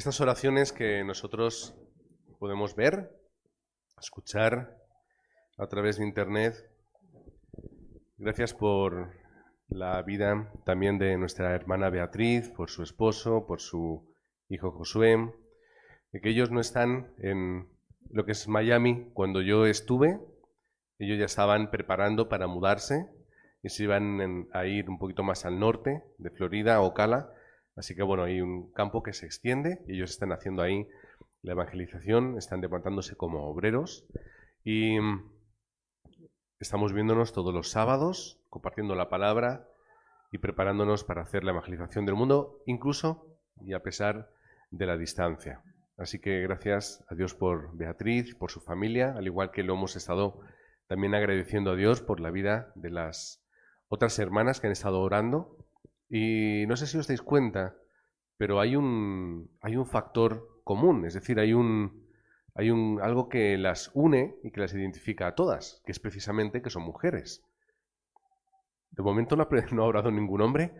Estas oraciones que nosotros podemos ver, escuchar a través de Internet, gracias por la vida también de nuestra hermana Beatriz, por su esposo, por su hijo Josué, de que ellos no están en lo que es Miami. Cuando yo estuve, ellos ya estaban preparando para mudarse y se iban a ir un poquito más al norte de Florida, a Ocala. Así que bueno, hay un campo que se extiende y ellos están haciendo ahí la evangelización, están levantándose como obreros y estamos viéndonos todos los sábados, compartiendo la palabra y preparándonos para hacer la evangelización del mundo, incluso y a pesar de la distancia. Así que gracias a Dios por Beatriz, por su familia, al igual que lo hemos estado también agradeciendo a Dios por la vida de las otras hermanas que han estado orando. Y no sé si os dais cuenta, pero hay un factor común, es decir, hay algo que las une y que las identifica a todas, que es precisamente que son mujeres. De momento no ha orado ningún hombre.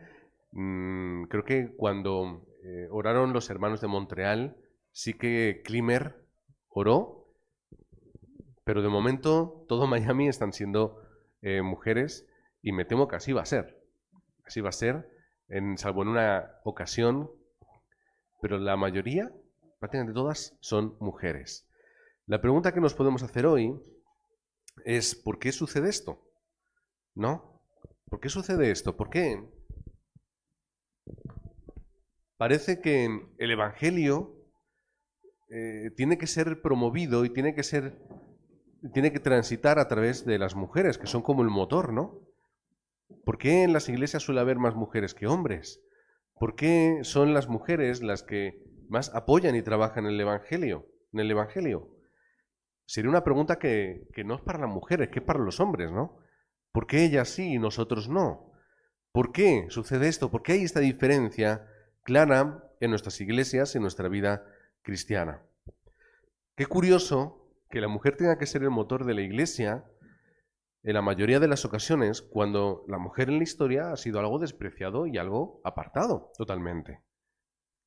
Creo que cuando oraron los hermanos de Montreal, sí que Klimer oró, pero de momento todo Miami están siendo mujeres y me temo que así va a ser. Así va a ser, salvo en una ocasión, pero la mayoría, prácticamente todas, son mujeres. La pregunta que nos podemos hacer hoy es ¿por qué sucede esto? ¿No? ¿Por qué sucede esto? ¿Por qué? Parece que el Evangelio tiene que ser promovido y tiene que transitar a través de las mujeres, que son como el motor, ¿no? ¿Por qué en las iglesias suele haber más mujeres que hombres? ¿Por qué son las mujeres las que más apoyan y trabajan en el Evangelio? Sería una pregunta que no es para las mujeres, que es para los hombres, ¿no? ¿Por qué ellas sí y nosotros no? ¿Por qué sucede esto? ¿Por qué hay esta diferencia clara en nuestras iglesias y en nuestra vida cristiana? Qué curioso que la mujer tenga que ser el motor de la iglesia en la mayoría de las ocasiones, cuando la mujer en la historia ha sido algo despreciado y algo apartado totalmente.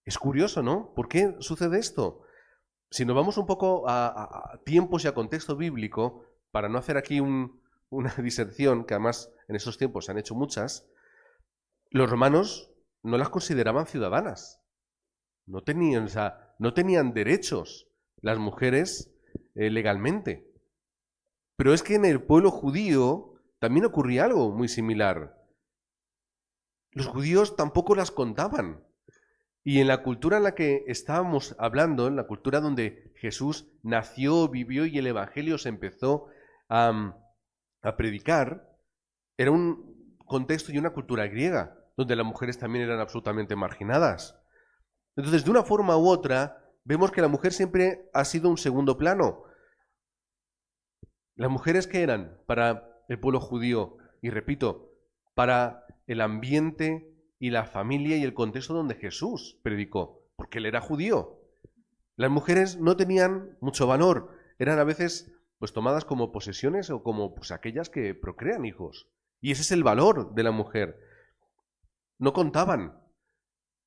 Es curioso, ¿no? ¿Por qué sucede esto? Si nos vamos un poco a tiempos y a contexto bíblico, para no hacer aquí una diserción, que además en esos tiempos se han hecho muchas, los romanos no las consideraban ciudadanas. No tenían derechos las mujeres legalmente. Pero es que en el pueblo judío también ocurría algo muy similar. Los judíos tampoco las contaban. Y en la cultura en la que estábamos hablando, en la cultura donde Jesús nació, vivió y el Evangelio se empezó a predicar, era un contexto y una cultura griega, donde las mujeres también eran absolutamente marginadas. Entonces, de una forma u otra, vemos que la mujer siempre ha sido un segundo plano. Las mujeres que eran para el pueblo judío, y repito, para el ambiente y la familia y el contexto donde Jesús predicó, porque él era judío. Las mujeres no tenían mucho valor, eran a veces pues tomadas como posesiones o como pues aquellas que procrean hijos. Y ese es el valor de la mujer. No contaban.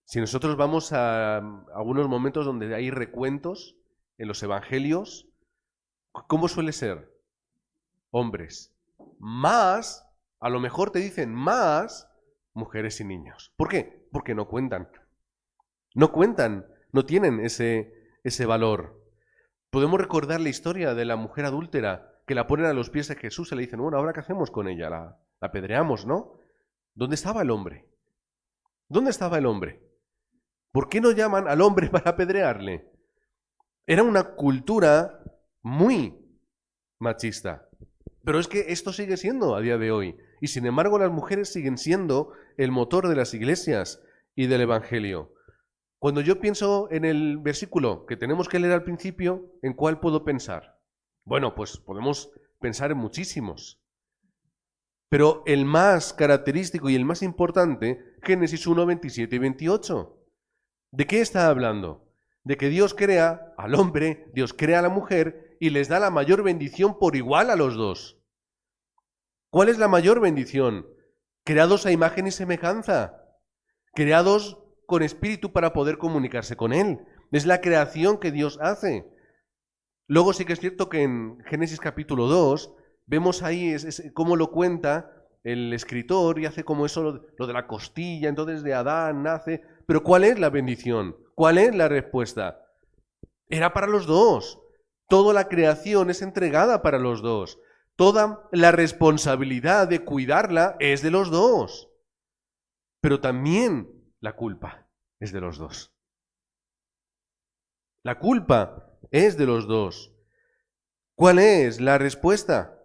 Si nosotros vamos a algunos momentos donde hay recuentos en los evangelios, ¿cómo suele ser? Hombres. Más, a lo mejor te dicen más, mujeres y niños. ¿Por qué? Porque no cuentan. No cuentan, no tienen ese valor. Podemos recordar la historia de la mujer adúltera que la ponen a los pies de Jesús y le dicen, bueno, ¿ahora qué hacemos con ella? La apedreamos, ¿no? ¿Dónde estaba el hombre? ¿Dónde estaba el hombre? ¿Por qué no llaman al hombre para apedrearle? Era una cultura muy machista. Pero es que esto sigue siendo a día de hoy. Y sin embargo las mujeres siguen siendo el motor de las iglesias y del Evangelio. Cuando yo pienso en el versículo que tenemos que leer al principio, ¿en cuál puedo pensar? Bueno, pues podemos pensar en muchísimos. Pero el más característico y el más importante, Génesis 1, 27 y 28. ¿De qué está hablando? De que Dios crea al hombre, Dios crea a la mujer y les da la mayor bendición por igual a los dos. ¿Cuál es la mayor bendición? Creados a imagen y semejanza, creados con espíritu para poder comunicarse con Él. Es la creación que Dios hace. Luego sí que es cierto que en Génesis capítulo 2 vemos ahí cómo lo cuenta el escritor y hace como eso lo de la costilla, entonces de Adán nace. Pero ¿cuál es la bendición? ¿Cuál es la respuesta? Era para los dos. Toda la creación es entregada para los dos. Toda la responsabilidad de cuidarla es de los dos. Pero también la culpa es de los dos. La culpa es de los dos. ¿Cuál es la respuesta?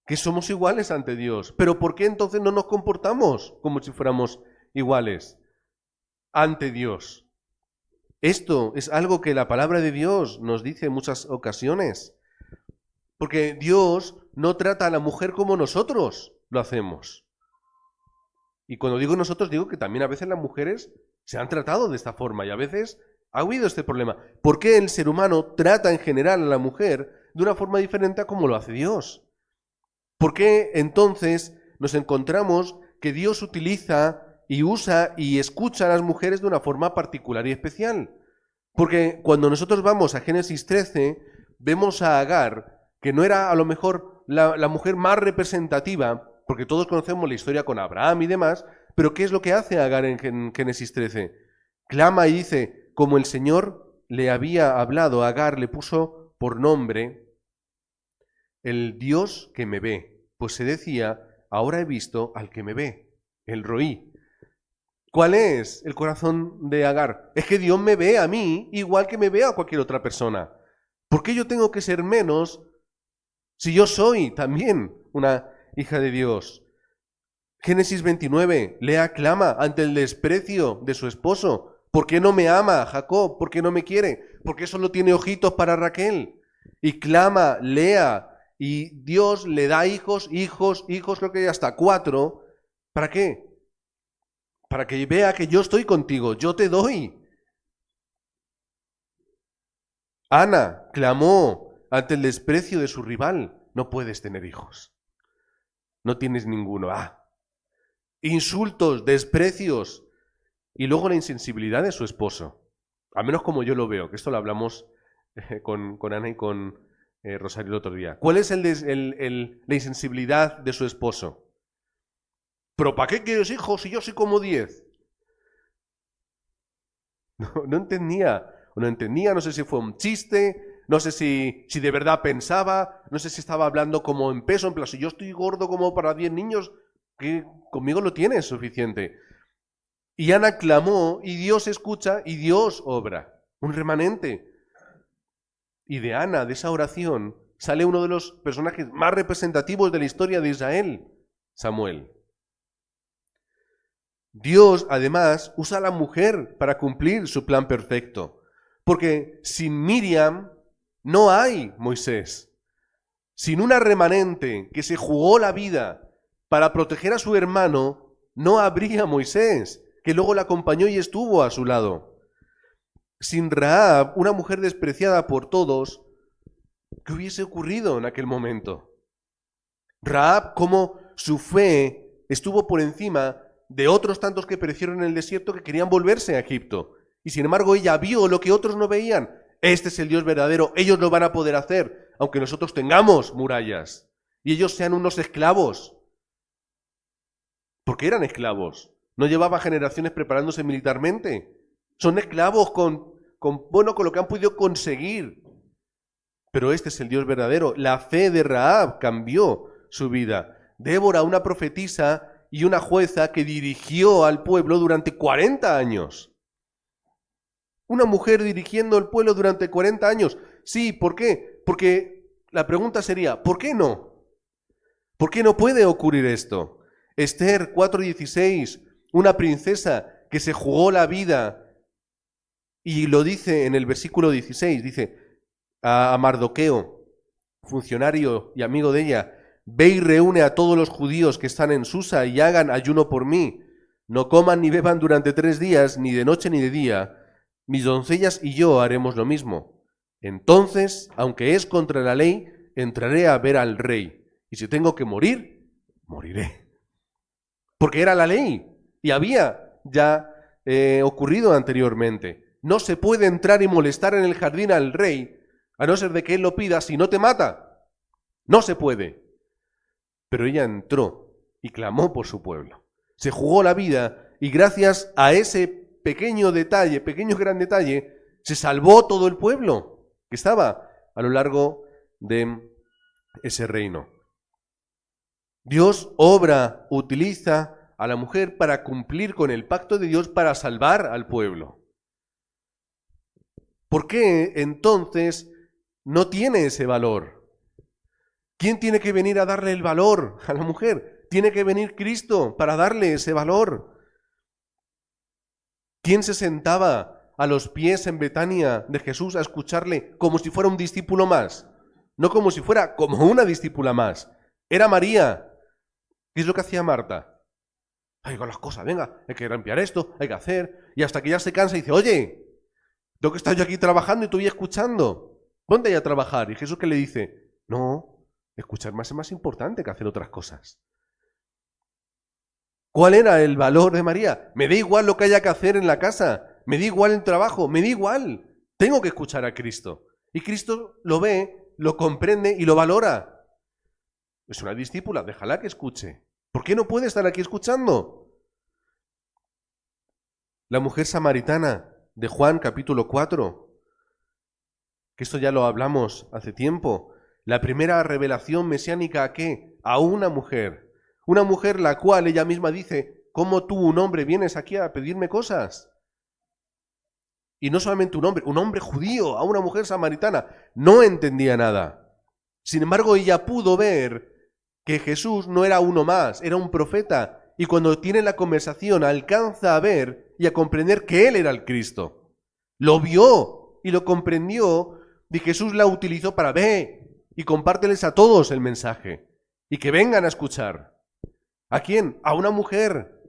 Que somos iguales ante Dios. ¿Pero por qué entonces no nos comportamos como si fuéramos iguales ante Dios? Esto es algo que la palabra de Dios nos dice en muchas ocasiones. Porque Dios no trata a la mujer como nosotros lo hacemos. Y cuando digo nosotros, digo que también a veces las mujeres se han tratado de esta forma y a veces ha habido este problema. ¿Por qué el ser humano trata en general a la mujer de una forma diferente a como lo hace Dios? ¿Por qué entonces nos encontramos que Dios utiliza y usa y escucha a las mujeres de una forma particular y especial? Porque cuando nosotros vamos a Génesis 13, vemos a Agar, que no era a lo mejor la mujer más representativa, porque todos conocemos la historia con Abraham y demás, pero ¿qué es lo que hace Agar en Génesis 13? Clama y dice, como el Señor le había hablado, Agar le puso por nombre el Dios que me ve. Pues se decía, ahora he visto al que me ve, el Roí. ¿Cuál es el corazón de Agar? Es que Dios me ve a mí igual que me ve a cualquier otra persona. ¿Por qué yo tengo que ser menos si yo soy también una hija de Dios? Génesis 29, Lea clama ante el desprecio de su esposo. ¿Por qué no me ama Jacob? ¿Por qué no me quiere? ¿Por qué solo tiene ojitos para Raquel? Y clama Lea, y Dios le da hijos, creo que hay hasta 4. ¿Para qué? Para que vea que yo estoy contigo, yo te doy. Ana clamó ante el desprecio de su rival, no puedes tener hijos. No tienes ninguno. Insultos, desprecios y luego la insensibilidad de su esposo. Al menos como yo lo veo, que esto lo hablamos con Ana y con Rosario el otro día. ¿Cuál es la insensibilidad de su esposo? ¿Pero para qué quieres hijos si yo soy como 10? No entendía, no sé si fue un chiste, no sé si de verdad pensaba, no sé si estaba hablando como en peso, en plan, si yo estoy gordo como para 10 niños, que conmigo lo tienes suficiente. Y Ana clamó, y Dios escucha, y Dios obra, un remanente. Y de Ana, de esa oración, sale uno de los personajes más representativos de la historia de Israel, Samuel. Dios, además, usa a la mujer para cumplir su plan perfecto. Porque sin Miriam no hay Moisés. Sin una remanente que se jugó la vida para proteger a su hermano, no habría Moisés, que luego la acompañó y estuvo a su lado. Sin Rahab, una mujer despreciada por todos, ¿qué hubiese ocurrido en aquel momento? Rahab, como su fe estuvo por encima de otros tantos que perecieron en el desierto que querían volverse a Egipto. Y sin embargo ella vio lo que otros no veían. Este es el Dios verdadero, ellos lo van a poder hacer, aunque nosotros tengamos murallas. Y ellos sean unos esclavos. Porque eran esclavos. No llevaba generaciones preparándose militarmente. Son esclavos con lo que han podido conseguir. Pero este es el Dios verdadero. La fe de Rahab cambió su vida. Débora, una profetisa y una jueza que dirigió al pueblo durante 40 años. Una mujer dirigiendo el pueblo durante 40 años. Sí, ¿por qué? Porque la pregunta sería, ¿por qué no? ¿Por qué no puede ocurrir esto? Esther 4:16, una princesa que se jugó la vida, y lo dice en el versículo 16, dice a Mardoqueo, funcionario y amigo de ella, ve y reúne a todos los judíos que están en Susa y hagan ayuno por mí. No coman ni beban durante 3 días, ni de noche ni de día. Mis doncellas y yo haremos lo mismo. Entonces, aunque es contra la ley, entraré a ver al rey. Y si tengo que morir, moriré. Porque era la ley y había ya ocurrido anteriormente. no se puede entrar y molestar en el jardín al rey, a no ser de que él lo pida, si no te mata. No se puede. Pero ella entró y clamó por su pueblo. Se jugó la vida y gracias a ese pequeño detalle, pequeño gran detalle, se salvó todo el pueblo que estaba a lo largo de ese reino. Dios obra, utiliza a la mujer para cumplir con el pacto de Dios para salvar al pueblo. ¿Por qué entonces no tiene ese valor? ¿Quién tiene que venir a darle el valor a la mujer? Tiene que venir Cristo para darle ese valor. ¿Quién se sentaba a los pies en Betania de Jesús a escucharle como si fuera un discípulo más? No como si fuera como una discípula más. Era María. ¿Qué es lo que hacía Marta? Ay, con las cosas, venga, hay que limpiar esto, hay que hacer. Y hasta que ya se cansa y dice, oye, tengo que estar yo aquí trabajando y tú y escuchando. Ponte ahí a trabajar. Y Jesús que le dice, no, escuchar más es más importante que hacer otras cosas. ¿Cuál era el valor de María? Me da igual lo que haya que hacer en la casa, me da igual el trabajo, me da igual. Tengo que escuchar a Cristo. Y Cristo lo ve, lo comprende y lo valora. Es una discípula, déjala que escuche. ¿Por qué no puede estar aquí escuchando? La mujer samaritana de Juan capítulo 4, que esto ya lo hablamos hace tiempo. La primera revelación mesiánica, ¿a qué? A una mujer. Una mujer la cual ella misma dice, ¿cómo tú, un hombre, vienes aquí a pedirme cosas? Y no solamente un hombre judío, a una mujer samaritana. No entendía nada. Sin embargo, ella pudo ver que Jesús no era uno más, era un profeta. Y cuando tiene la conversación alcanza a ver y a comprender que Él era el Cristo. Lo vio y lo comprendió y Jesús la utilizó para ver y compárteles a todos el mensaje. Y que vengan a escuchar. ¿A quién? A una mujer.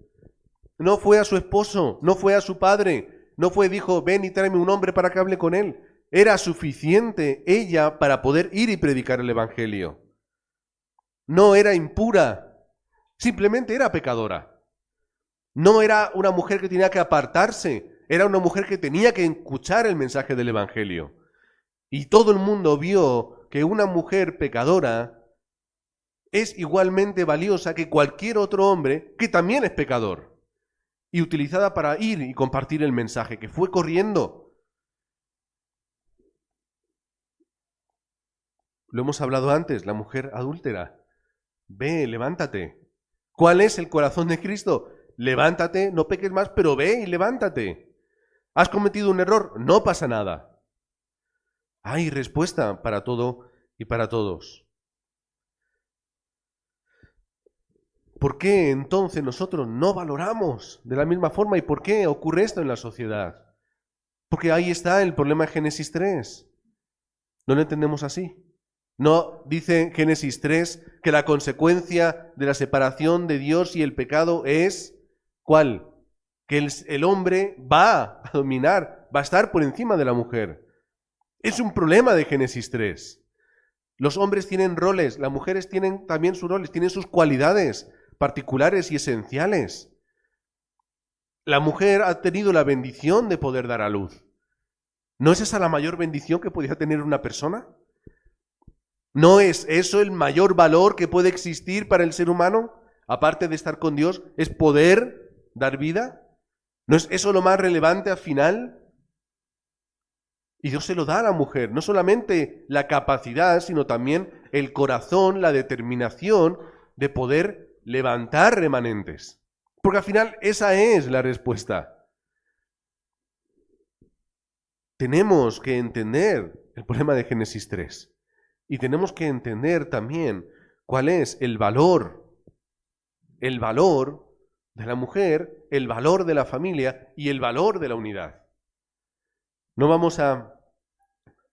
No fue a su esposo, no fue a su padre, no fue, dijo, ven y tráeme un hombre para que hable con él. Era suficiente ella para poder ir y predicar el Evangelio. No era impura, simplemente era pecadora. No era una mujer que tenía que apartarse, era una mujer que tenía que escuchar el mensaje del Evangelio. Y todo el mundo vio que una mujer pecadora es igualmente valiosa que cualquier otro hombre que también es pecador. Y utilizada para ir y compartir el mensaje, que fue corriendo. Lo hemos hablado antes, la mujer adúltera. Ve, levántate. ¿Cuál es el corazón de Cristo? Levántate, no peques más, pero ve y levántate. ¿Has cometido un error? No pasa nada. Hay respuesta para todo y para todos. ¿Por qué entonces nosotros no valoramos de la misma forma? ¿Y por qué ocurre esto en la sociedad? Porque ahí está el problema de Génesis 3. ¿No lo entendemos así? ¿No dice Génesis 3 que la consecuencia de la separación de Dios y el pecado es ¿cuál? Que el hombre va a dominar, va a estar por encima de la mujer. Es un problema de Génesis 3. Los hombres tienen roles, las mujeres tienen también sus roles, tienen sus cualidades particulares y esenciales. La mujer ha tenido la bendición de poder dar a luz. ¿No es esa la mayor bendición que podría tener una persona? ¿No es eso el mayor valor que puede existir para el ser humano? Aparte de estar con Dios, ¿es poder dar vida? ¿No es eso lo más relevante al final? Y Dios se lo da a la mujer, no solamente la capacidad, sino también el corazón, la determinación de poder levantar remanentes. Porque al final esa es la respuesta. Tenemos que entender el problema de Génesis 3. Y tenemos que entender también cuál es el valor de la mujer, el valor de la familia y el valor de la unidad. No vamos a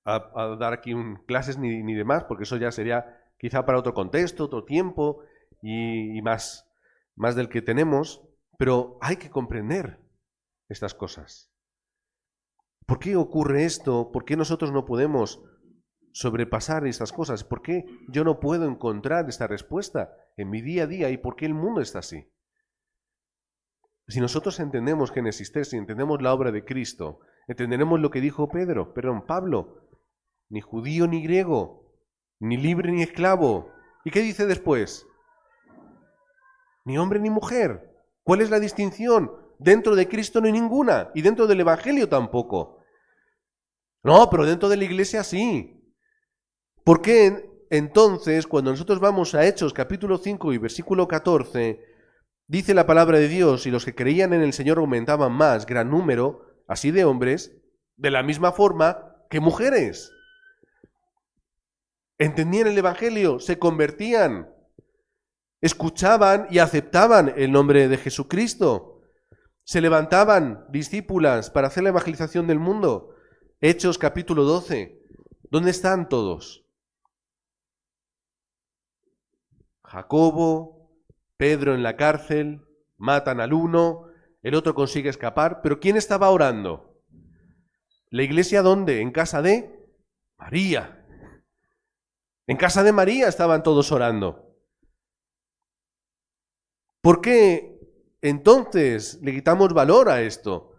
dar aquí clases ni demás, porque eso ya sería quizá para otro contexto, otro tiempo y más del que tenemos, pero hay que comprender estas cosas. ¿Por qué ocurre esto? ¿Por qué nosotros no podemos sobrepasar estas cosas? ¿Por qué yo no puedo encontrar esta respuesta en mi día a día y por qué el mundo está así? Si nosotros entendemos Génesis 3 y entendemos la obra de Cristo Entenderemos lo que dijo Pablo. Ni judío ni griego, ni libre ni esclavo. ¿Y qué dice después? Ni hombre ni mujer. ¿Cuál es la distinción? Dentro de Cristo no hay ninguna, y dentro del Evangelio tampoco. No, pero dentro de la Iglesia sí. ¿Por qué entonces, cuando nosotros vamos a Hechos capítulo 5 y versículo 14, dice la palabra de Dios, y los que creían en el Señor aumentaban más, gran número, así de hombres, de la misma forma que mujeres? Entendían el Evangelio, se convertían, escuchaban y aceptaban el nombre de Jesucristo. Se levantaban discípulas para hacer la evangelización del mundo. Hechos capítulo 12. ¿Dónde están todos? Jacobo, Pedro en la cárcel, matan al uno, el otro consigue escapar. ¿Pero quién estaba orando? ¿La iglesia dónde? En casa de María. En casa de María estaban todos orando. ¿Por qué entonces le quitamos valor a esto?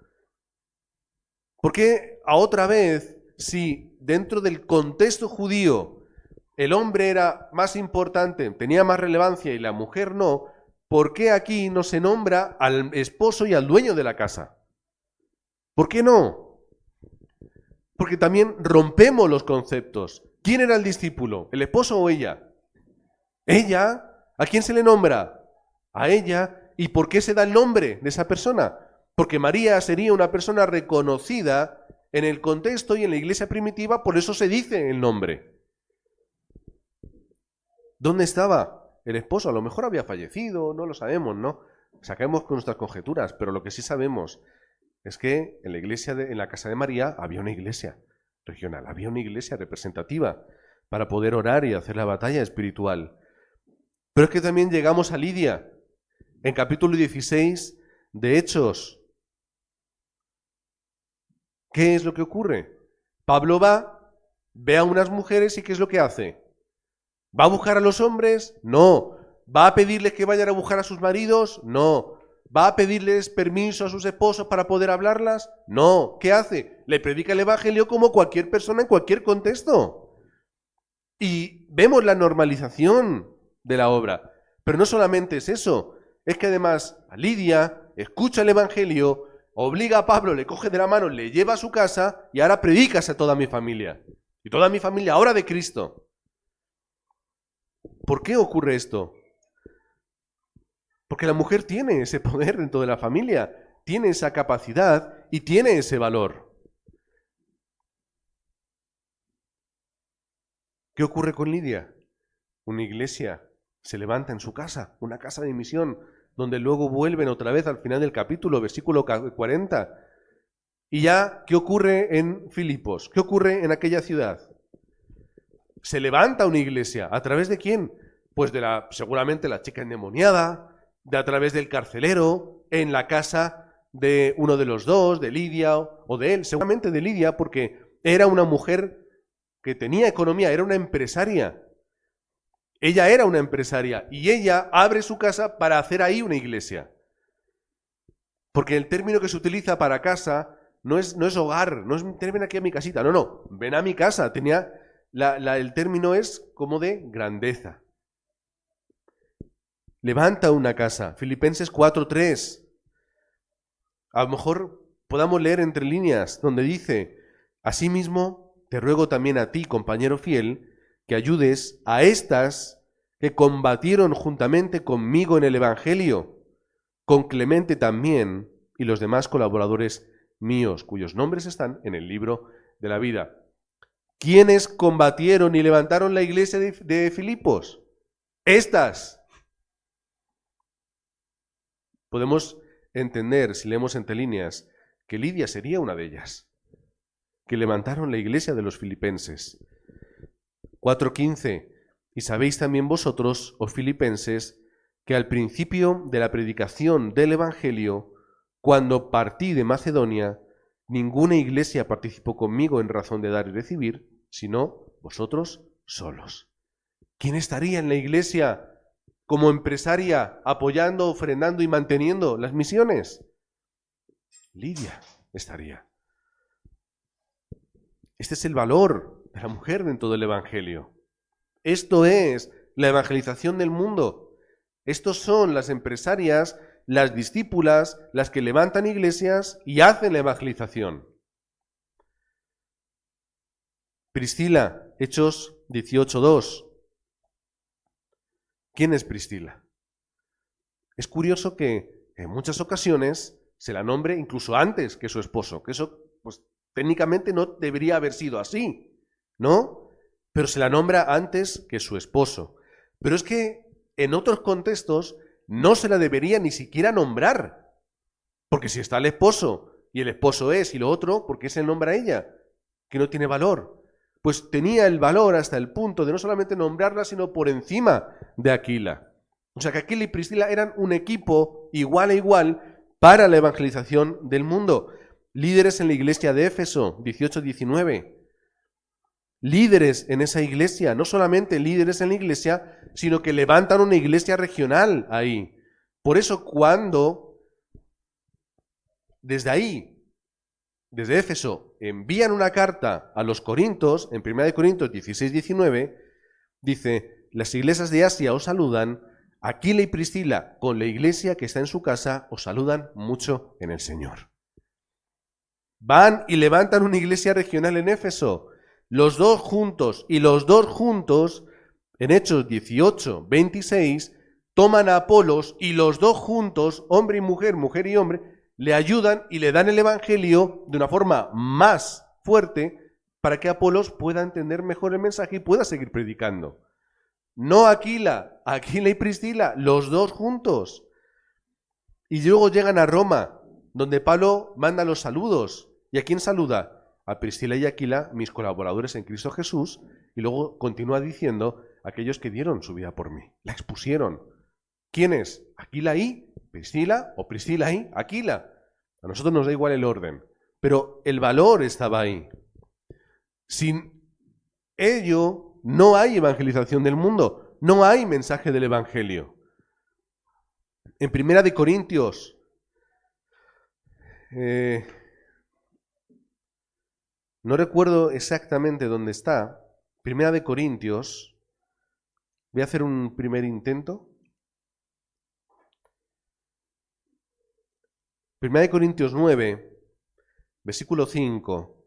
¿Por qué a otra vez, si dentro del contexto judío el hombre era más importante, tenía más relevancia y la mujer no, ¿por qué aquí no se nombra al esposo y al dueño de la casa? ¿Por qué no? Porque también rompemos los conceptos. ¿Quién era el discípulo? ¿El esposo o ella? ¿Ella? ¿A quién se le nombra? A ella. ¿Y por qué se da el nombre de esa persona? Porque María sería una persona reconocida en el contexto y en la iglesia primitiva, por eso se dice el nombre. ¿Dónde estaba el esposo? A lo mejor había fallecido, no lo sabemos, ¿no? Saquemos con nuestras conjeturas, pero lo que sí sabemos es que en la iglesia, en la casa de María, había una iglesia regional, había una iglesia representativa para poder orar y hacer la batalla espiritual. Pero es que también llegamos a Lidia, en capítulo 16 de Hechos. ¿Qué es lo que ocurre? Pablo ve a unas mujeres y ¿qué es lo que hace? ¿Va a buscar a los hombres? No. ¿Va a pedirles que vayan a buscar a sus maridos? No. ¿Va a pedirles permiso a sus esposos para poder hablarlas? No. ¿Qué hace? Le predica el Evangelio como cualquier persona en cualquier contexto. Y vemos la normalización de la obra. Pero no solamente es eso, es que además a Lidia escucha el Evangelio, obliga a Pablo, le coge de la mano, le lleva a su casa y ahora predicas a toda mi familia. Y toda mi familia ahora de Cristo. ¿Por qué ocurre esto? Porque la mujer tiene ese poder dentro de la familia, tiene esa capacidad y tiene ese valor. ¿Qué ocurre con Lidia? Una iglesia se levanta en su casa, una casa de misión, donde luego vuelven otra vez al final del capítulo, versículo 40. Y ya, ¿qué ocurre en Filipos? ¿Qué ocurre en aquella ciudad? Se levanta una iglesia. ¿A través de quién? Pues seguramente la chica endemoniada, a través del carcelero, en la casa de uno de los dos, de Lidia o de él, seguramente de Lidia, porque era una mujer que tenía economía, era una empresaria. Ella era una empresaria y ella abre su casa para hacer ahí una iglesia. Porque el término que se utiliza para casa no es hogar, no es ven aquí a mi casita, no, ven a mi casa. El término es como de grandeza. Levanta una casa. Filipenses 4:3. A lo mejor podamos leer entre líneas donde dice: asimismo, te ruego también a ti, compañero fiel, que ayudes a estas que combatieron juntamente conmigo en el Evangelio, con Clemente también y los demás colaboradores míos, cuyos nombres están en el libro de la vida. ¿Quiénes combatieron y levantaron la iglesia de Filipos? Estas. Podemos entender, si leemos entre líneas, que Lidia sería una de ellas, que levantaron la iglesia de los filipenses. 4:15. Y sabéis también vosotros, oh filipenses, que al principio de la predicación del Evangelio, cuando partí de Macedonia, ninguna iglesia participó conmigo en razón de dar y recibir, sino vosotros solos. ¿Quién estaría en la iglesia como empresaria apoyando, ofrendando y manteniendo las misiones? Lidia estaría. Este es el valor de la mujer dentro del Evangelio. Esto es la evangelización del mundo. Estos son las empresarias, las discípulas, las que levantan iglesias y hacen la evangelización. Priscila, Hechos 18:2. ¿Quién es Priscila? Es curioso que en muchas ocasiones se la nombre incluso antes que su esposo, que eso pues técnicamente no debería haber sido así, ¿no? Pero se la nombra antes que su esposo. Pero es que en otros contextos no se la debería ni siquiera nombrar, porque si está el esposo y el esposo es y lo otro, ¿por qué se nombra a ella? Que no tiene valor. Pues tenía el valor hasta el punto de no solamente nombrarla, sino por encima de Aquila. O sea que Aquila y Priscila eran un equipo igual a igual para la evangelización del mundo. Líderes en la iglesia de Éfeso, 18-19. Líderes en esa iglesia, no solamente líderes en la iglesia, sino que levantan una iglesia regional ahí. Por eso cuando desde ahí, desde Éfeso, envían una carta a los Corintios, en 1 Corintios 16-19, dice, las iglesias de Asia os saludan, Aquila y Priscila, con la iglesia que está en su casa, os saludan mucho en el Señor. Van y levantan una iglesia regional en Éfeso, los dos juntos, y los dos juntos, en Hechos 18-26, toman a Apolos y los dos juntos, hombre y mujer, mujer y hombre, le ayudan y le dan el evangelio de una forma más fuerte para que Apolos pueda entender mejor el mensaje y pueda seguir predicando. No Aquila y Priscila, los dos juntos. Y luego llegan a Roma, donde Pablo manda los saludos. ¿Y a quién saluda? A Priscila y Aquila, mis colaboradores en Cristo Jesús, y luego continúa diciendo, aquellos que dieron su vida por mí, la expusieron. ¿Quiénes? Aquila y Priscila, o Priscila y Aquila. A nosotros nos da igual el orden, pero el valor estaba ahí. Sin ello no hay evangelización del mundo, no hay mensaje del evangelio. En 1 Corintios, no recuerdo exactamente dónde está, 1 Corintios, voy a hacer un primer intento. 1 Corintios 9, versículo 5,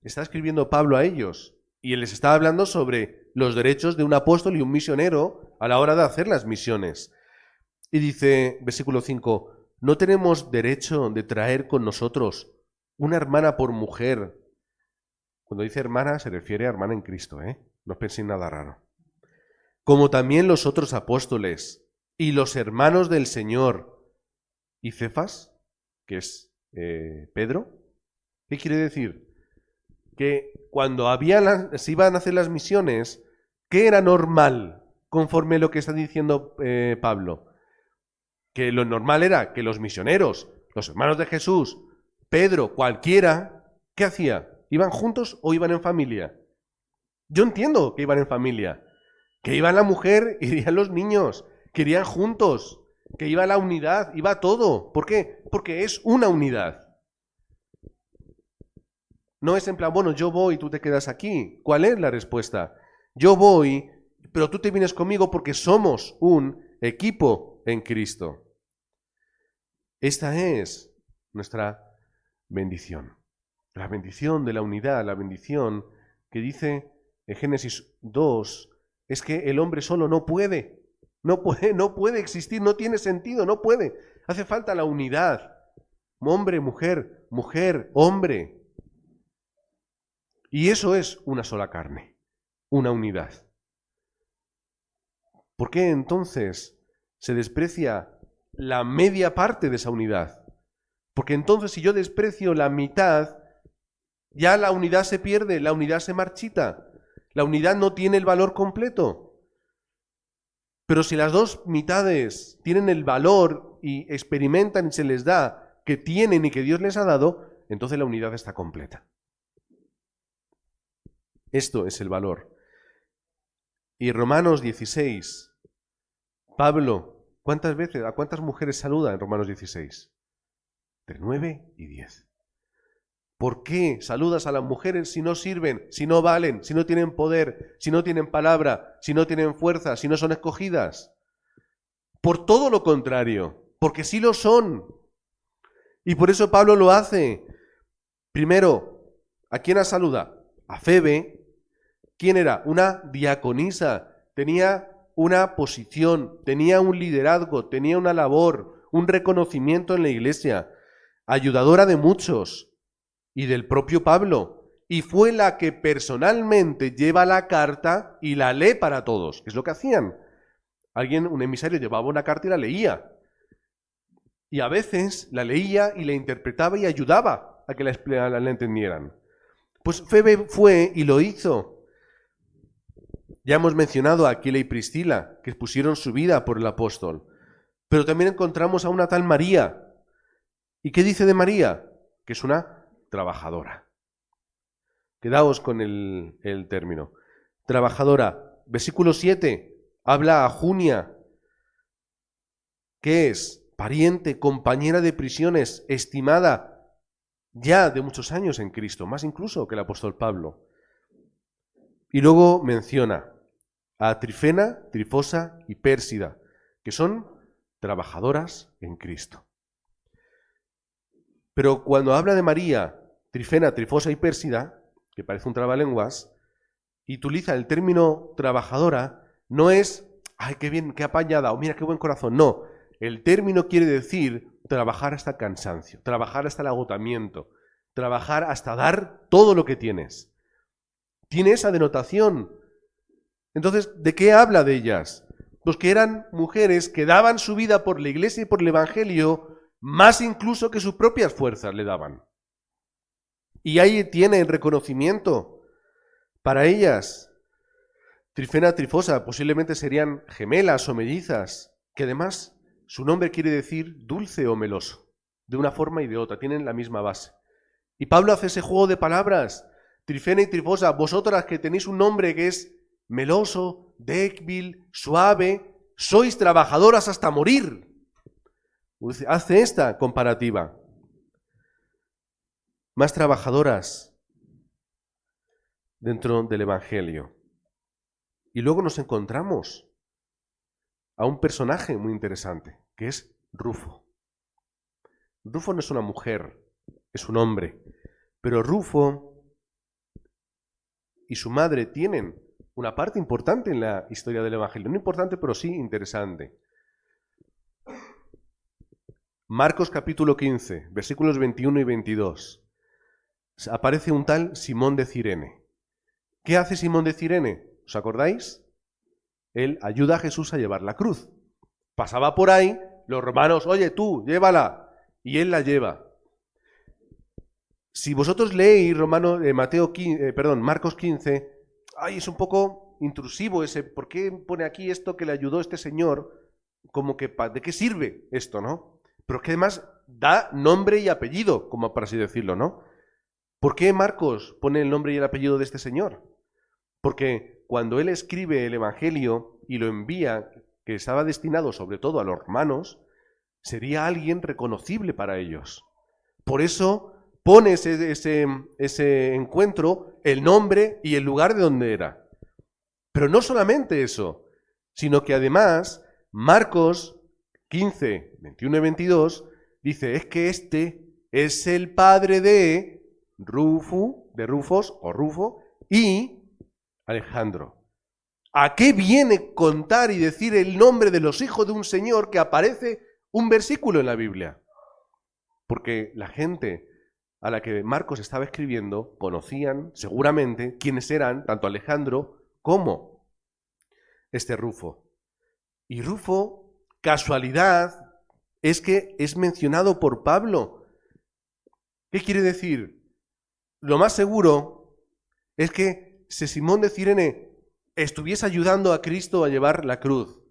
está escribiendo Pablo a ellos y él les está hablando sobre los derechos de un apóstol y un misionero a la hora de hacer las misiones. Y dice, versículo 5, no tenemos derecho de traer con nosotros una hermana por mujer. Cuando dice hermana se refiere a hermana en Cristo, no os penséis nada raro. Como también los otros apóstoles y los hermanos del Señor. ¿Y Cefas? Que es Pedro. ¿Qué quiere decir? Que cuando se iban a hacer las misiones, ¿qué era normal conforme lo que está diciendo Pablo? Que lo normal era que los misioneros, los hermanos de Jesús, Pedro, cualquiera, ¿qué hacía? ¿Iban juntos o iban en familia? Yo entiendo que iban en familia, que iba la mujer, irían los niños, que irían juntos, que iba la unidad, iba todo. ¿Por qué? Porque es una unidad. No es en plan, bueno, yo voy y tú te quedas aquí. ¿Cuál es la respuesta? Yo voy, pero tú te vienes conmigo porque somos un equipo en Cristo. Esta es nuestra bendición. La bendición de la unidad, la bendición que dice en Génesis 2, es que el hombre solo no puede existir, no tiene sentido, no puede. Hace falta la unidad. Hombre, mujer, mujer, hombre. Y eso es una sola carne, una unidad. ¿Por qué entonces se desprecia la media parte de esa unidad? Porque entonces si yo desprecio la mitad, ya la unidad se pierde, la unidad se marchita, la unidad no tiene el valor completo. Pero si las dos mitades tienen el valor y experimentan y se les da que tienen y que Dios les ha dado, entonces la unidad está completa. Esto es el valor. Y Romanos 16, Pablo, ¿a cuántas mujeres saluda en Romanos 16? Entre 9 y 10. ¿Por qué saludas a las mujeres si no sirven, si no valen, si no tienen poder, si no tienen palabra, si no tienen fuerza, si no son escogidas? Por todo lo contrario, porque sí lo son. Y por eso Pablo lo hace. Primero, ¿a quién saluda? A Febe. ¿Quién era? Una diaconisa. Tenía una posición, tenía un liderazgo, tenía una labor, un reconocimiento en la iglesia, ayudadora de muchos y del propio Pablo. Y fue la que personalmente lleva la carta y la lee para todos, que es lo que hacían. Un emisario llevaba una carta y la leía. Y a veces la leía y la interpretaba y ayudaba a que la entendieran. Pues Febe fue y lo hizo. Ya hemos mencionado a Aquila y Priscila, que pusieron su vida por el apóstol. Pero también encontramos a una tal María. ¿Y qué dice de María? Que es una trabajadora. Quedaos con el término. Trabajadora. Versículo 7. Habla a Junia. ¿Qué es? Pariente, compañera de prisiones, estimada ya de muchos años en Cristo, más incluso que el apóstol Pablo. Y luego menciona a Trifena, Trifosa y Pérsida, que son trabajadoras en Cristo. Pero cuando habla de María, Trifena, Trifosa y Pérsida, que parece un trabalenguas, y utiliza el término trabajadora, no es, ¡ay, qué bien, qué apañada! O mira, qué buen corazón. No, el término quiere decir trabajar hasta el cansancio, trabajar hasta el agotamiento, trabajar hasta dar todo lo que tienes. Tiene esa denotación. Entonces, ¿de qué habla de ellas? Pues que eran mujeres que daban su vida por la iglesia y por el evangelio, más incluso que sus propias fuerzas le daban. Y ahí tiene el reconocimiento para ellas. Trifena, Trifosa, posiblemente serían gemelas o mellizas, que además su nombre quiere decir dulce o meloso, de una forma y de otra, tienen la misma base. Y Pablo hace ese juego de palabras, Trifena y Trifosa, vosotras que tenéis un nombre que es meloso, débil, suave, sois trabajadoras hasta morir. Hace esta comparativa. Más trabajadoras dentro del Evangelio. Y luego nos encontramos a un personaje muy interesante, que es Rufo. Rufo no es una mujer, es un hombre, pero Rufo y su madre tienen una parte importante en la historia del Evangelio. No importante, pero sí interesante. Marcos capítulo 15, versículos 21 y 22. Aparece un tal Simón de Cirene. ¿Qué hace Simón de Cirene? ¿Os acordáis? Él ayuda a Jesús a llevar la cruz. Pasaba por ahí, los romanos, oye tú, llévala. Y él la lleva. Si vosotros leéis Marcos 15, es un poco intrusivo ese, ¿por qué pone aquí esto que le ayudó este señor? Como que, ¿de qué sirve esto, no? Pero que además da nombre y apellido, como para así decirlo, ¿no? ¿Por qué Marcos pone el nombre y el apellido de este señor? Porque cuando él escribe el Evangelio y lo envía, que estaba destinado sobre todo a los romanos, sería alguien reconocible para ellos. Por eso pone ese encuentro, el nombre y el lugar de donde era. Pero no solamente eso, sino que además Marcos 15, 21 y 22 dice, es que este es el padre de Rufos o Rufo y Alejandro. ¿A qué viene contar y decir el nombre de los hijos de un señor que aparece un versículo en la Biblia? Porque la gente a la que Marcos estaba escribiendo conocían seguramente quiénes eran tanto Alejandro como este Rufo. Y Rufo, casualidad, es que es mencionado por Pablo. ¿Qué quiere decir? Lo más seguro es que si Simón de Cirene estuviese ayudando a Cristo a llevar la cruz,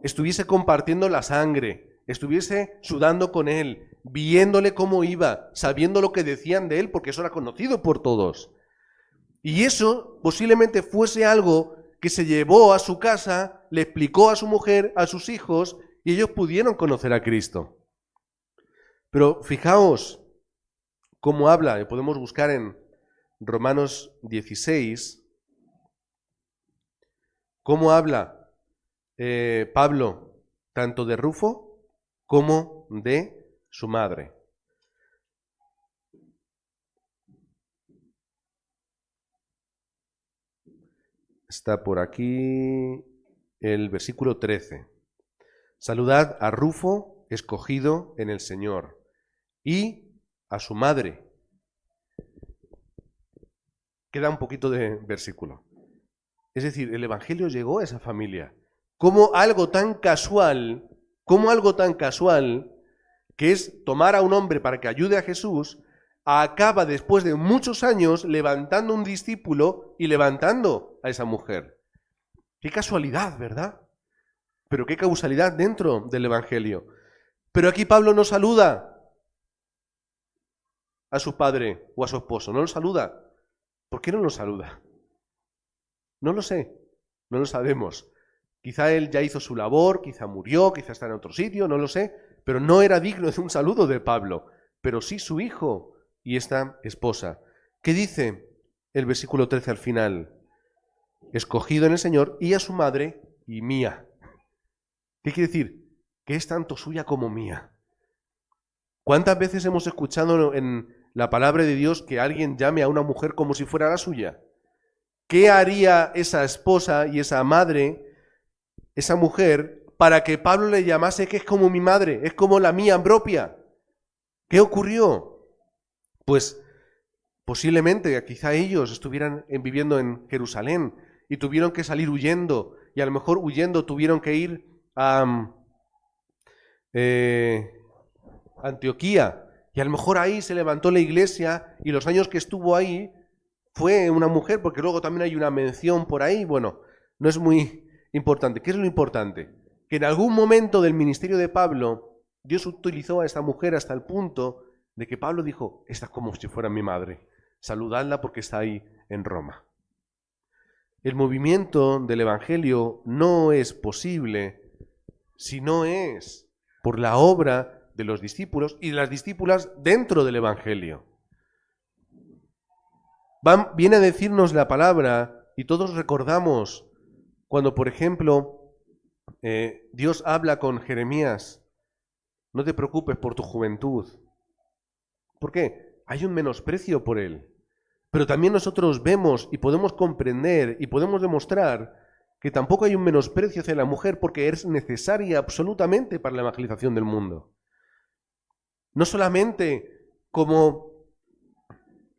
estuviese compartiendo la sangre, estuviese sudando con él, viéndole cómo iba, sabiendo lo que decían de él, porque eso era conocido por todos. Y eso posiblemente fuese algo que se llevó a su casa, le explicó a su mujer, a sus hijos, y ellos pudieron conocer a Cristo. Pero fijaos cómo habla. Podemos buscar en Romanos 16 cómo habla Pablo tanto de Rufo como de su madre. Está por aquí el versículo 13. Saludad a Rufo, escogido en el Señor, y a su madre. Queda un poquito de versículo. Es decir, el Evangelio llegó a esa familia. Como algo tan casual, que es tomar a un hombre para que ayude a Jesús, acaba después de muchos años levantando un discípulo y levantando a esa mujer. Qué casualidad, ¿verdad? Pero qué causalidad dentro del Evangelio. Pero aquí Pablo no saluda a su padre o a su esposo, no lo saluda. ¿Por qué no lo saluda? No lo sé, no lo sabemos. Quizá él ya hizo su labor, quizá murió, quizá está en otro sitio, no lo sé, pero no era digno de un saludo de Pablo, pero sí su hijo y esta esposa. ¿Qué dice el versículo 13 al final? Escogido en el Señor y a su madre y mía. ¿Qué quiere decir? Que es tanto suya como mía. ¿Cuántas veces hemos escuchado en la palabra de Dios que alguien llame a una mujer como si fuera la suya? ¿Qué haría esa esposa y esa madre, esa mujer, para que Pablo le llamase que es como mi madre, es como la mía propia? ¿Qué ocurrió? Pues posiblemente quizá ellos estuvieran viviendo en Jerusalén y tuvieron que salir huyendo, y a lo mejor huyendo tuvieron que ir a Antioquía, y a lo mejor ahí se levantó la iglesia, y los años que estuvo ahí fue una mujer, porque luego también hay una mención por ahí. Bueno, no es muy importante. ¿Qué es lo importante? Que en algún momento del ministerio de Pablo, Dios utilizó a esta mujer hasta el punto de que Pablo dijo, esta es como si fuera mi madre, saludadla porque está ahí en Roma. El movimiento del Evangelio no es posible si no es por la obra de los discípulos y de las discípulas dentro del Evangelio. Viene a decirnos la palabra y todos recordamos cuando, por ejemplo, Dios habla con Jeremías, no te preocupes por tu juventud. ¿Por qué? Hay un menosprecio por él. Pero también nosotros vemos y podemos comprender y podemos demostrar que tampoco hay un menosprecio hacia la mujer porque es necesaria absolutamente para la evangelización del mundo. No solamente como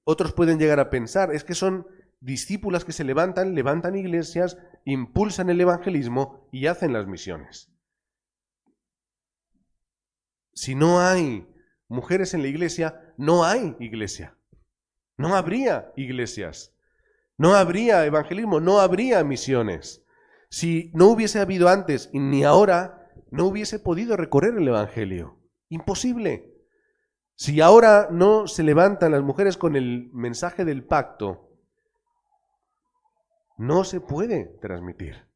otros pueden llegar a pensar, es que son discípulas que se levantan iglesias, impulsan el evangelismo y hacen las misiones. Si no hay mujeres en la iglesia, no hay iglesia. No habría iglesias. No habría evangelismo, no habría misiones. Si no hubiese habido antes y ni ahora, no hubiese podido recorrer el evangelio. Imposible. Si ahora no se levantan las mujeres con el mensaje del pacto, no se puede transmitir.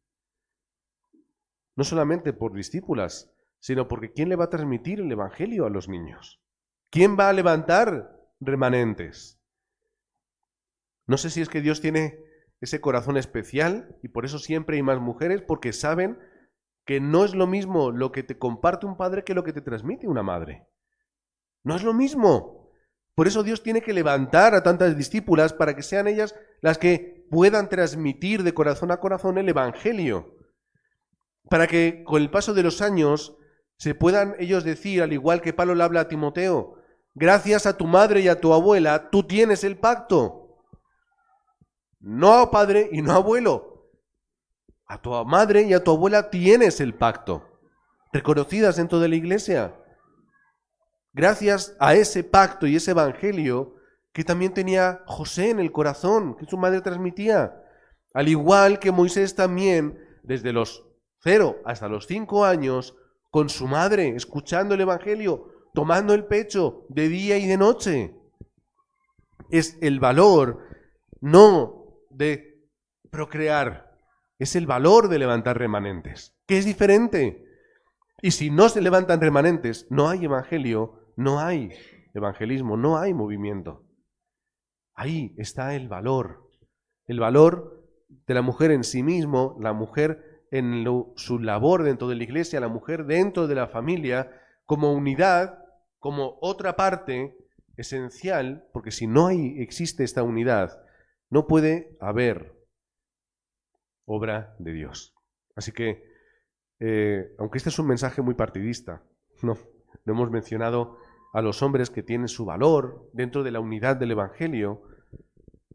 No solamente por discípulas, sino porque ¿quién le va a transmitir el evangelio a los niños? ¿Quién va a levantar remanentes? No sé si es que Dios tiene ese corazón especial y por eso siempre hay más mujeres, porque saben que no es lo mismo lo que te comparte un padre que lo que te transmite una madre. No es lo mismo. Por eso Dios tiene que levantar a tantas discípulas para que sean ellas las que puedan transmitir de corazón a corazón el evangelio. Para que con el paso de los años se puedan ellos decir, al igual que Pablo le habla a Timoteo, gracias a tu madre y a tu abuela, tú tienes el pacto. No a padre y no a abuelo. A tu madre y a tu abuela tienes el pacto. Reconocidas dentro de la iglesia. Gracias a ese pacto y ese evangelio que también tenía José en el corazón, que su madre transmitía. Al igual que Moisés también, desde los 0 hasta los 5 años, con su madre, escuchando el evangelio, tomando el pecho de día y de noche. Es el valor, no de procrear, es el valor de levantar remanentes, que es diferente. Y si no se levantan remanentes, no hay evangelio, no hay evangelismo, no hay movimiento. Ahí está el valor de la mujer en sí mismo, la mujer en su labor dentro de la iglesia, la mujer dentro de la familia, como unidad, como otra parte esencial, porque si no existe esta unidad, no puede haber obra de Dios. Así que, aunque este es un mensaje muy partidista, no hemos mencionado a los hombres que tienen su valor dentro de la unidad del Evangelio,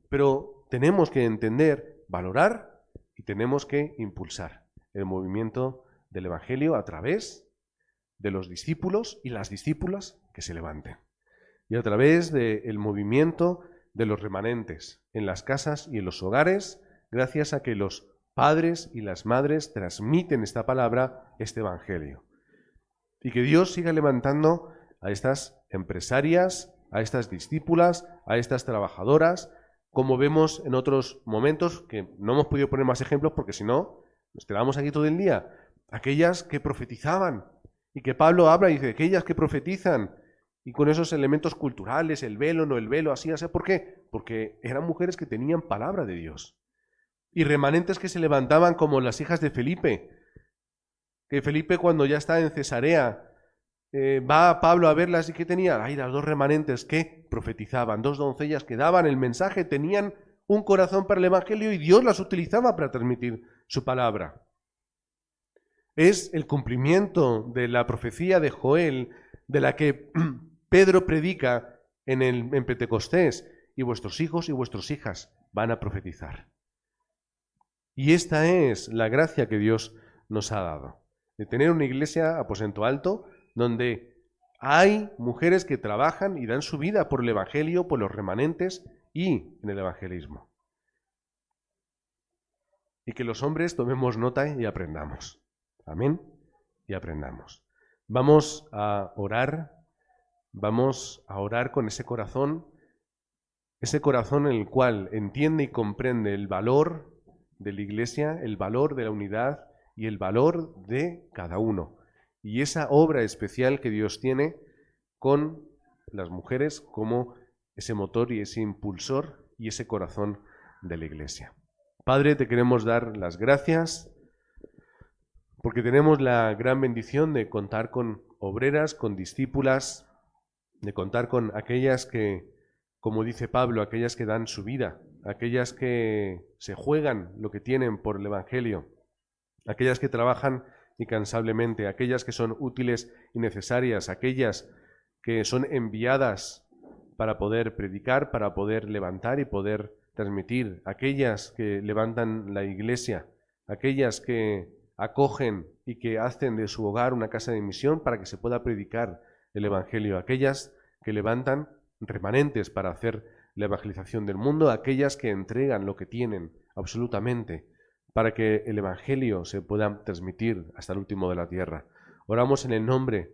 pero tenemos que entender, valorar y tenemos que impulsar el movimiento del Evangelio a través de los discípulos y las discípulas que se levanten, y a través del movimiento de los remanentes en las casas y en los hogares, gracias a que los padres y las madres transmiten esta palabra, este Evangelio. Y que Dios siga levantando a estas empresarias, a estas discípulas, a estas trabajadoras, como vemos en otros momentos, que no hemos podido poner más ejemplos porque si no, nos quedamos aquí todo el día. Aquellas que profetizaban, y que Pablo habla y dice, aquellas que profetizan, y con esos elementos culturales, el velo, no el velo, así. ¿Por qué? Porque eran mujeres que tenían palabra de Dios. Y remanentes que se levantaban como las hijas de Felipe, que Felipe cuando ya está en Cesarea, va a Pablo a verlas y ¿qué tenía? Ay, las dos remanentes que profetizaban, dos doncellas que daban el mensaje, tenían un corazón para el Evangelio y Dios las utilizaba para transmitir su palabra. Es el cumplimiento de la profecía de Joel, de la que Pedro predica en Pentecostés, y vuestros hijos y vuestras hijas van a profetizar. Y esta es la gracia que Dios nos ha dado, de tener una iglesia aposento alto, donde hay mujeres que trabajan y dan su vida por el Evangelio, por los remanentes y en el evangelismo. Y que los hombres tomemos nota y aprendamos. Amén. Y aprendamos. Vamos a orar con ese corazón en el cual entiende y comprende el valor de la iglesia, el valor de la unidad y el valor de cada uno. Y esa obra especial que Dios tiene con las mujeres como ese motor y ese impulsor y ese corazón de la iglesia. Padre, te queremos dar las gracias porque tenemos la gran bendición de contar con obreras, con discípulas, de contar con aquellas que, como dice Pablo, aquellas que dan su vida, aquellas que se juegan lo que tienen por el Evangelio, aquellas que trabajan incansablemente, aquellas que son útiles y necesarias, aquellas que son enviadas para poder predicar, para poder levantar y poder transmitir, aquellas que levantan la iglesia, aquellas que acogen y que hacen de su hogar una casa de misión para que se pueda predicar el Evangelio, aquellas que levantan remanentes para hacer la evangelización del mundo, aquellas que entregan lo que tienen absolutamente para que el Evangelio se pueda transmitir hasta el último de la tierra. Oramos en el nombre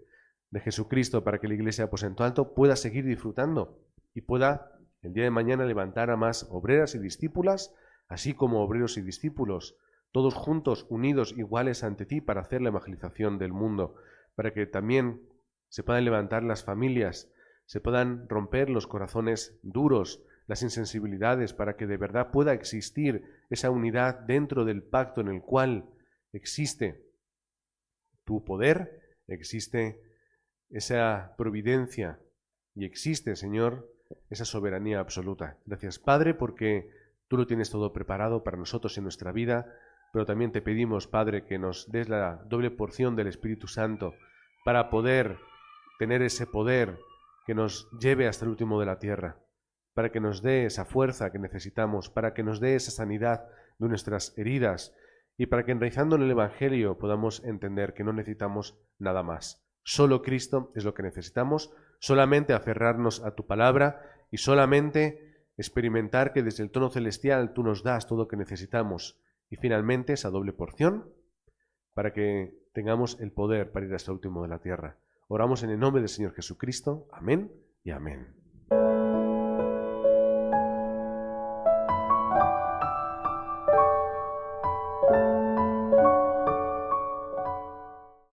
de Jesucristo para que la Iglesia de Aposento Alto pueda seguir disfrutando y pueda el día de mañana levantar a más obreras y discípulas, así como obreros y discípulos, todos juntos, unidos, iguales ante ti para hacer la evangelización del mundo, para que también se puedan levantar las familias, se puedan romper los corazones duros, las insensibilidades, para que de verdad pueda existir esa unidad dentro del pacto en el cual existe tu poder, existe esa providencia y existe, Señor, esa soberanía absoluta. Gracias, Padre, porque tú lo tienes todo preparado para nosotros en nuestra vida, pero también te pedimos, Padre, que nos des la doble porción del Espíritu Santo para poder tener ese poder que nos lleve hasta el último de la tierra, para que nos dé esa fuerza que necesitamos, para que nos dé esa sanidad de nuestras heridas y para que enraizando en el Evangelio podamos entender que no necesitamos nada más. Solo Cristo es lo que necesitamos, solamente aferrarnos a tu palabra y solamente experimentar que desde el trono celestial tú nos das todo lo que necesitamos y finalmente esa doble porción para que tengamos el poder para ir hasta el último de la tierra. Oramos en el nombre del Señor Jesucristo. Amén y amén.